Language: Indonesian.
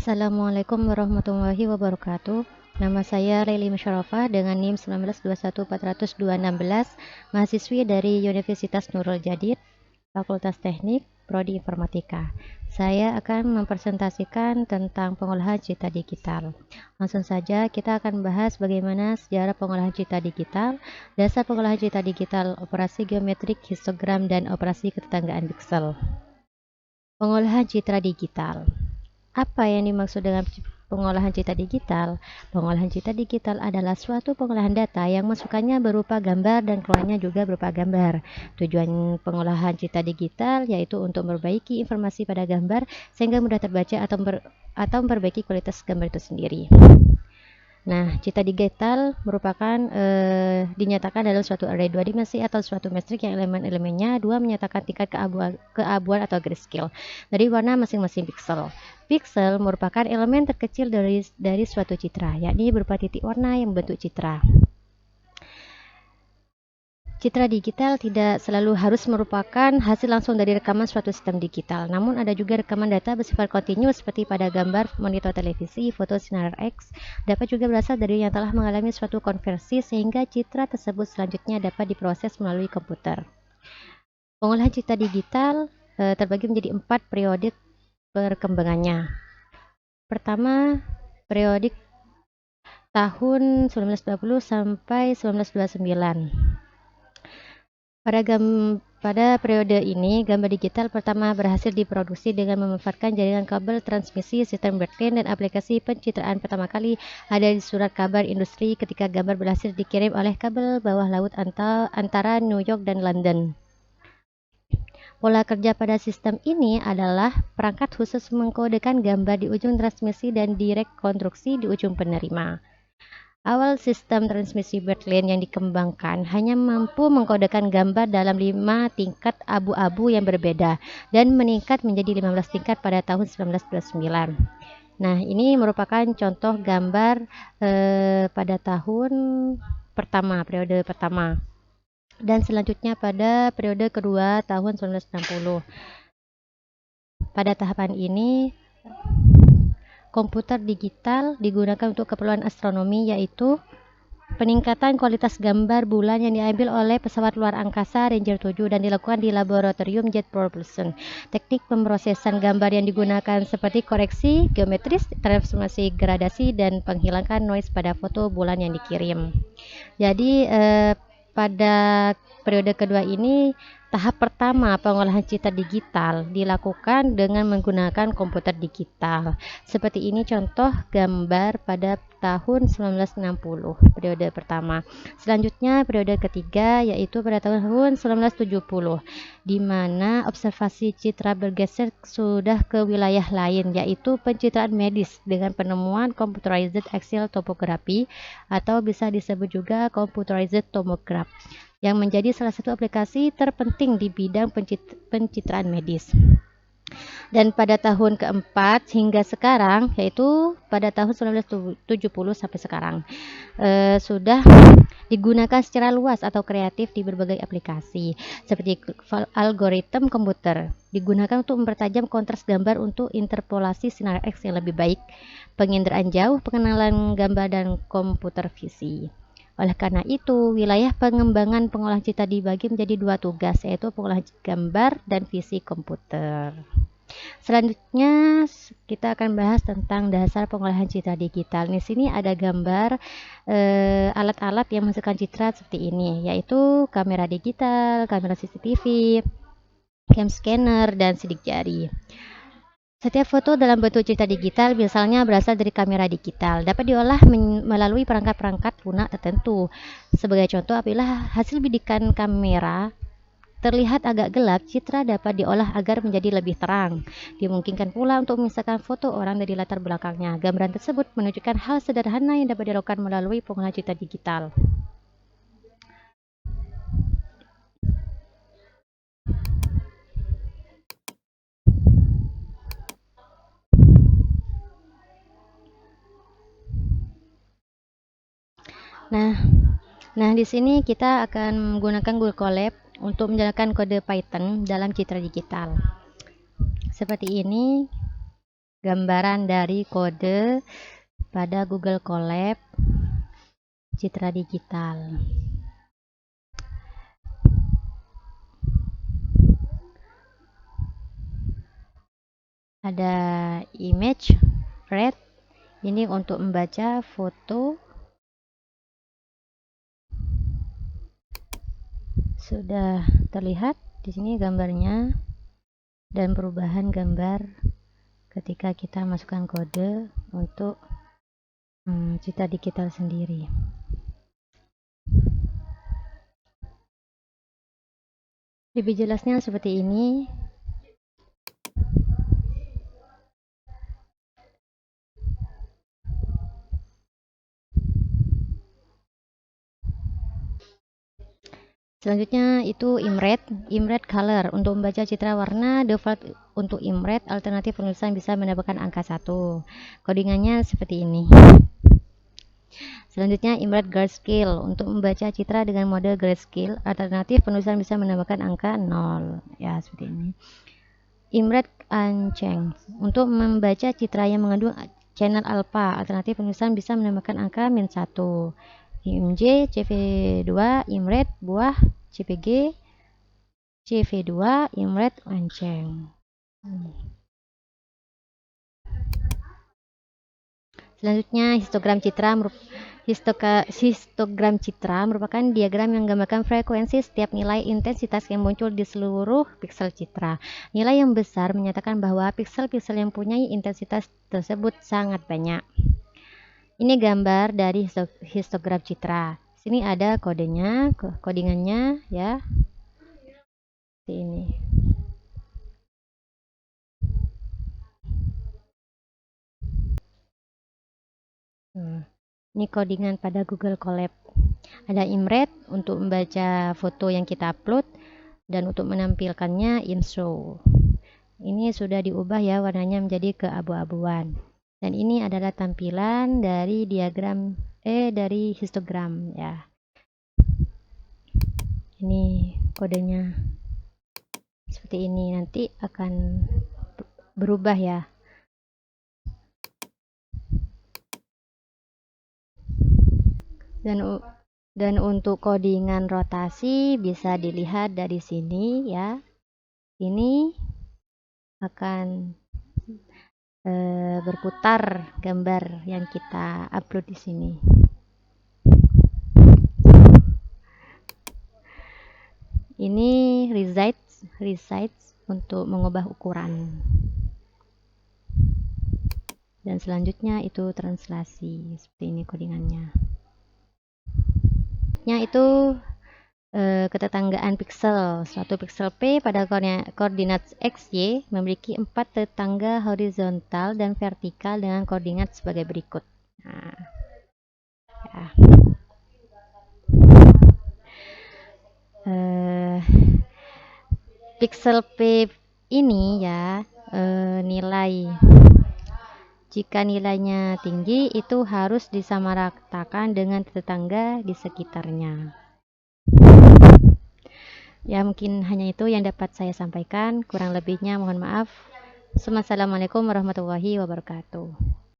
Assalamualaikum warahmatullahi wabarakatuh. Nama saya Leili Musharrafah dengan NIM 192140216, mahasiswi dari Universitas Nurul Jadid, Fakultas Teknik, Prodi Informatika. Saya akan mempresentasikan tentang pengolahan citra digital. Langsung saja kita akan bahas bagaimana sejarah pengolahan citra digital, dasar pengolahan citra digital, operasi geometrik, histogram, dan operasi ketetanggaan piksel. Pengolahan citra digital. Apa yang dimaksud dengan pengolahan citra digital? Pengolahan citra digital adalah suatu pengolahan data yang masukannya berupa gambar dan keluarnya juga berupa gambar. Tujuan pengolahan citra digital yaitu untuk memperbaiki informasi pada gambar sehingga mudah terbaca atau memperbaiki kualitas gambar itu sendiri. Nah, citra digital merupakan dinyatakan dalam suatu array dua dimensi atau suatu metrik yang elemen-elemennya dua menyatakan tingkat keabuan atau grayscale dari warna masing-masing piksel. Piksel merupakan elemen terkecil dari suatu citra, yakni berupa titik warna yang membentuk citra. Citra digital tidak selalu harus merupakan hasil langsung dari rekaman suatu sistem digital, namun ada juga rekaman data bersifat kontinu seperti pada gambar monitor televisi, foto sinar X, dapat juga berasal dari yang telah mengalami suatu konversi sehingga citra tersebut selanjutnya dapat diproses melalui komputer. Pengolahan citra digital terbagi menjadi 4 periode perkembangannya. Pertama, periodik tahun 1920 sampai 1929. Pada periode ini, gambar digital pertama berhasil diproduksi dengan memanfaatkan jaringan kabel transmisi sistem Berkeley dan aplikasi pencitraan pertama kali ada di surat kabar industri ketika gambar berhasil dikirim oleh kabel bawah laut antara New York dan London. Pola kerja pada sistem ini adalah perangkat khusus mengkodekan gambar di ujung transmisi dan direct konstruksi di ujung penerima. Awal sistem transmisi Berkeley yang dikembangkan hanya mampu mengkodekan gambar dalam 5 tingkat abu-abu yang berbeda dan meningkat menjadi 15 tingkat pada tahun 1929. Nah, ini merupakan contoh gambar pada tahun pertama, periode pertama. Dan selanjutnya pada periode kedua tahun 1960. Pada tahapan ini, komputer digital digunakan untuk keperluan astronomi, yaitu peningkatan kualitas gambar bulan yang diambil oleh pesawat luar angkasa Ranger 7 dan dilakukan di laboratorium Jet Propulsion. Teknik pemrosesan gambar yang digunakan seperti koreksi geometris, transformasi gradasi, dan penghilangkan noise pada foto bulan yang dikirim. Jadi pada periode kedua ini, tahap pertama pengolahan citra digital dilakukan dengan menggunakan komputer digital. Seperti ini contoh gambar pada tahun 1960, periode pertama. Selanjutnya periode ketiga yaitu pada tahun 1970, di mana observasi citra bergeser sudah ke wilayah lain, yaitu pencitraan medis dengan penemuan computerized axial topography atau bisa disebut juga computerized tomograph, yang menjadi salah satu aplikasi terpenting di bidang pencitraan medis. Dan pada tahun keempat hingga sekarang, yaitu pada tahun 1970 sampai sekarang, sudah digunakan secara luas atau kreatif di berbagai aplikasi, seperti algoritma komputer, digunakan untuk mempertajam kontras gambar untuk interpolasi sinar X yang lebih baik, penginderaan jauh, pengenalan gambar, dan komputer visi. Oleh karena itu, wilayah pengembangan pengolahan citra dibagi menjadi 2 tugas, yaitu pengolahan gambar dan visi komputer. Selanjutnya kita akan bahas tentang dasar pengolahan citra digital. Di sini ada gambar alat-alat yang menghasilkan citra seperti ini, yaitu kamera digital, kamera CCTV, cam scanner, dan sidik jari. Setiap foto dalam bentuk citra digital misalnya berasal dari kamera digital dapat diolah melalui perangkat-perangkat lunak tertentu. Sebagai contoh, apabila hasil bidikan kamera terlihat agak gelap, citra dapat diolah agar menjadi lebih terang. Dimungkinkan pula untuk memisahkan foto orang dari latar belakangnya. Gambaran tersebut menunjukkan hal sederhana yang dapat dilakukan melalui pengolahan citra digital. Nah, di sini kita akan menggunakan Google Colab untuk menjalankan kode Python dalam citra digital. Seperti ini. gambaran dari kode pada Google Colab Citra Digital. Ada image read, ini untuk membaca foto. Sudah terlihat di sini gambarnya dan perubahan gambar ketika kita masukkan kode untuk Citra Digital sendiri. Lebih jelasnya seperti ini. Selanjutnya itu Imret Color. Untuk membaca citra warna, default untuk Imret, alternatif penulisan bisa menambahkan angka 1. Codingannya seperti ini. Selanjutnya Imret Grayscale. Untuk membaca citra dengan mode Grayscale, alternatif penulisan bisa menambahkan angka 0. Ya, seperti ini. Imret Unchanged. Untuk membaca citra yang mengandung channel alpha, alternatif penulisan bisa menambahkan angka -1. IMJ, CV2, Imret, buah, CPG, CV2, Imret, Unchanged. Selanjutnya histogram citra merupakan diagram yang menggambarkan frekuensi setiap nilai intensitas yang muncul di seluruh piksel citra. Nilai yang besar menyatakan bahwa piksel-piksel yang mempunyai intensitas tersebut sangat banyak. Ini gambar dari histogram citra. Sini ada kodenya, codingannya ya. Seperti ini. Ini codingan pada Google Colab. Ada Imret untuk membaca foto yang kita upload dan untuk menampilkannya InShow. Ini sudah diubah ya warnanya menjadi keabu-abuan. Dan ini adalah tampilan dari diagram dari histogram ya. Ini kodenya seperti ini, nanti akan berubah ya. Dan untuk codingan rotasi bisa dilihat dari sini ya. Ini akan berputar gambar yang kita upload di sini. Ini resize untuk mengubah ukuran. Dan selanjutnya itu translasi, seperti ini codingannya. Itu ketetanggaan piksel. Suatu piksel P pada koordinat X, Y memiliki 4 tetangga horizontal dan vertikal dengan koordinat sebagai berikut. Nah, ya. Piksel P ini ya nilai, jika nilainya tinggi itu harus disamaratakan dengan tetangga di sekitarnya. Ya, mungkin hanya itu yang dapat saya sampaikan. Kurang lebihnya mohon maaf. Assalamualaikum warahmatullahi wabarakatuh.